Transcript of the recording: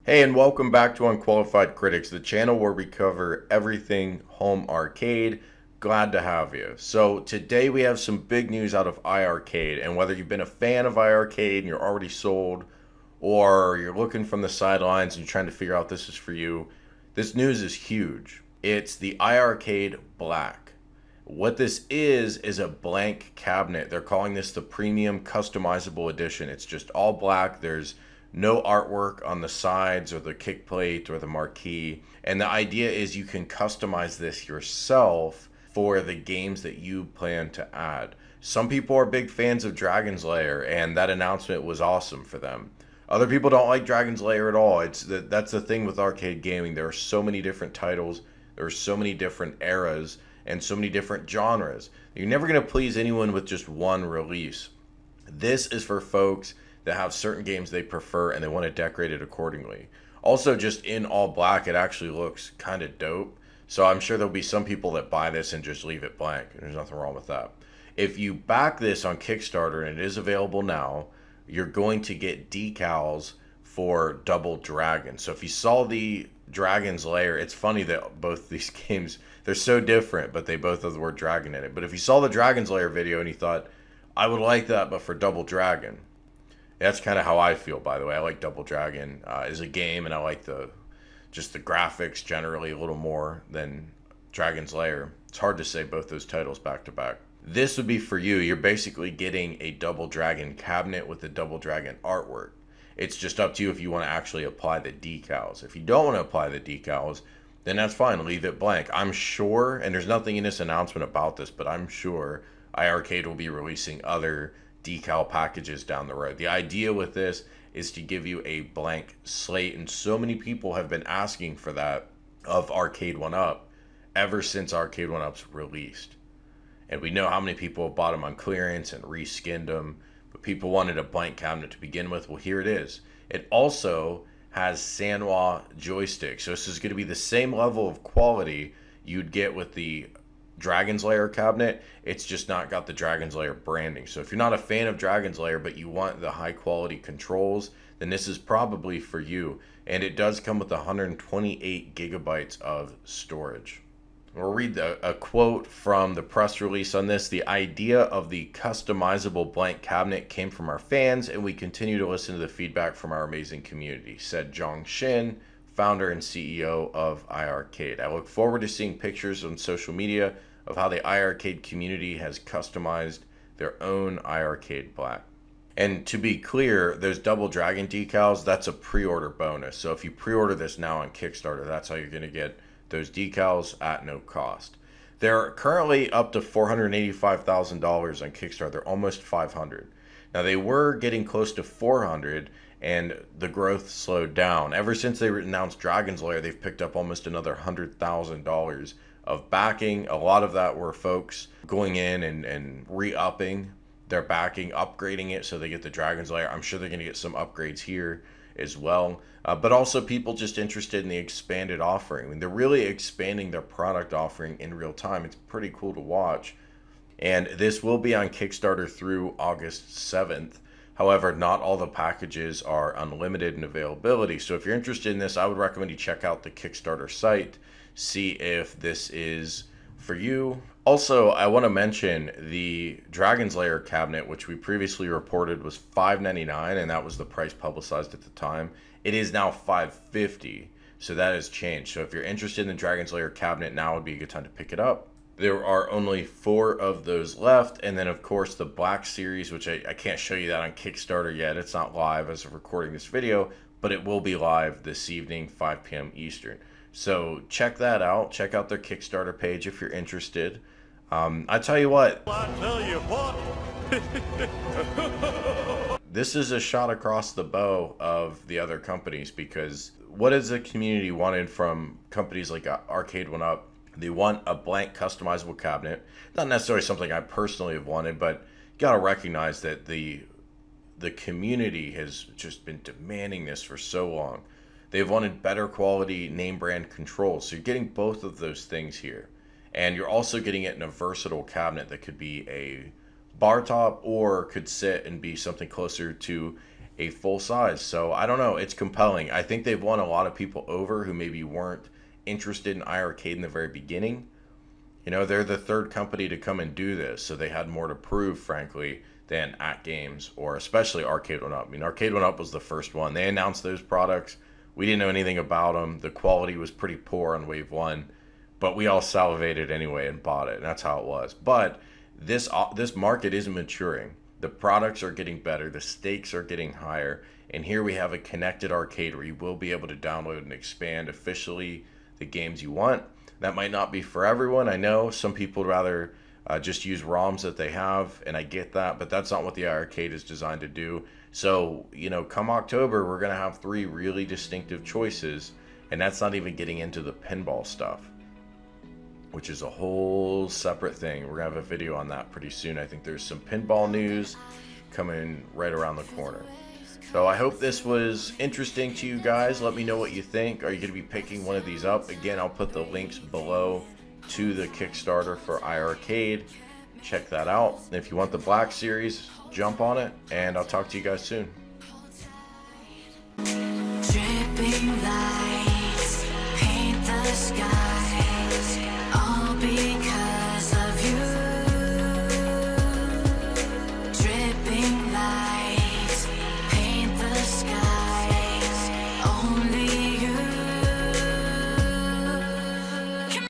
Hey, and welcome back to Unqualified Critics, the channel where we cover everything home arcade. Glad to have you. So today we have some big news out of iiRcade, and whether you've been a fan of iiRcade and you're already sold, or you're looking from the sidelines and you're trying to figure out this is for you, this news is huge. It's the iiRcade Black. What this is a blank cabinet. They're calling this the Premium Customizable Edition. It's just all black. There's no artwork on the sides or the kick plate or the marquee. And the idea is you can customize this yourself for the games that you plan to add. Some people are big fans of Dragon's Lair, and that announcement was awesome for them. Other people don't like Dragon's Lair at all. That's the thing with arcade gaming. There are so many different titles, there are so many different eras, and so many different genres. You're never going to please anyone with just one release. This is for folks that have certain games they prefer and they want to decorate it accordingly. Also, just in all black, it actually looks kind of dope. So I'm sure there'll be some people that buy this and just leave it blank. There's nothing wrong with that. If you back this on Kickstarter, and it is available now, you're going to get decals for Double Dragon. So if you saw the Dragon's Lair, it's funny that both these games, they're so different, but they both have the word dragon in it. But if you saw the Dragon's Lair video and you thought, I would like that, but for Double Dragon, that's kind of how I feel, by the way. I like Double Dragon as a game, and I like the graphics generally a little more than Dragon's Lair. It's hard to say both those titles back to back. This would be for you. You're basically getting a Double Dragon cabinet with the Double Dragon artwork. It's just up to you if you want to actually apply the decals. If you don't want to apply the decals, then that's fine. Leave it blank. I'm sure, and there's nothing in this announcement about this, but I'm sure iiRcade will be releasing other decal packages down the road. The idea with this is to give you a blank slate, and so many people have been asking for that of Arcade1up ever since Arcade1up's released. And we know how many people have bought them on clearance and reskinned them, but people wanted a blank cabinet to begin with. Well, here it is. It also has Sanwa joysticks, so this is going to be the same level of quality you'd get with the Dragon's Lair cabinet. It's just not got the Dragon's Lair branding. So if you're not a fan of Dragon's Lair but you want the high quality controls, then this is probably for you. And it does come with 128 gigabytes of storage. We'll read a quote from the press release on this. The idea of the customizable blank cabinet came from our fans, and we continue to listen to the feedback from our amazing community, said Zhong Shin, founder and CEO of iiRcade. I look forward to seeing pictures on social media of how the iiRcade community has customized their own iiRcade Black. And to be clear, those Double Dragon decals, that's a pre-order bonus. So if you pre-order this now on Kickstarter, that's how you're going to get those decals at no cost. They're currently up to $485,000 on Kickstarter. They're almost $500,000. Now they were getting close to $400,000, and the growth slowed down. Ever since they announced Dragon's Lair, they've picked up almost another $100,000 of backing. A lot of that were folks going in and re-upping their backing, upgrading it so they get the Dragon's Lair. I'm sure they're going to get some upgrades here as well. But also people just interested in the expanded offering. I mean, they're really expanding their product offering in real time. It's pretty cool to watch. And this will be on Kickstarter through August 7th. However, not all the packages are unlimited in availability. So if you're interested in this, I would recommend you check out the Kickstarter site, see if this is for you. Also, I want to mention the Dragon's Lair cabinet, which we previously reported was $599, and that was the price publicized at the time. It is now $550, so that has changed. So if you're interested in the Dragon's Lair cabinet, now would be a good time to pick it up. There are only 4 of those left, and then of course the Black Series, which I can't show you that on Kickstarter yet. It's not live as of recording this video, but it will be live this evening, 5 p.m. Eastern. So check that out. Check out their Kickstarter page if you're interested. I tell you what. This is a shot across the bow of the other companies, because what has the community wanted from companies like Arcade1up? They want a blank customizable cabinet. Not necessarily something I personally have wanted, but you gotta recognize that the community has just been demanding this for so long. They've wanted better quality name brand controls. So you're getting both of those things here. And you're also getting it in a versatile cabinet that could be a bar top or could sit and be something closer to a full size. So I don't know, it's compelling. I think they've won a lot of people over who maybe weren't interested in iArcade in the very beginning. You know, they're the third company to come and do this, so they had more to prove, frankly, than At Games or especially Arcade1up. I mean, Arcade1up was the first one. They announced those products. We didn't know anything about them. The quality was pretty poor on Wave 1, but we all salivated anyway and bought it, and that's how it was. But this market is maturing. The products are getting better. The stakes are getting higher. And here we have a connected arcade where you will be able to download and expand officially the games you want. That might not be for everyone. I know some people would rather just use ROMs that they have, and I get that, but that's not what the iArcade is designed to do. So, you know, come October, we're going to have 3 really distinctive choices, and that's not even getting into the pinball stuff, which is a whole separate thing. We're going to have a video on that pretty soon. I think there's some pinball news coming right around the corner. So I hope this was interesting to you guys. Let me know what you think. Are you going to be picking one of these up? Again, I'll put the links below to the Kickstarter for iArcade. Check that out. If you want the Black Series, jump on it, and I'll talk to you guys soon. Dripping lights paint the sky.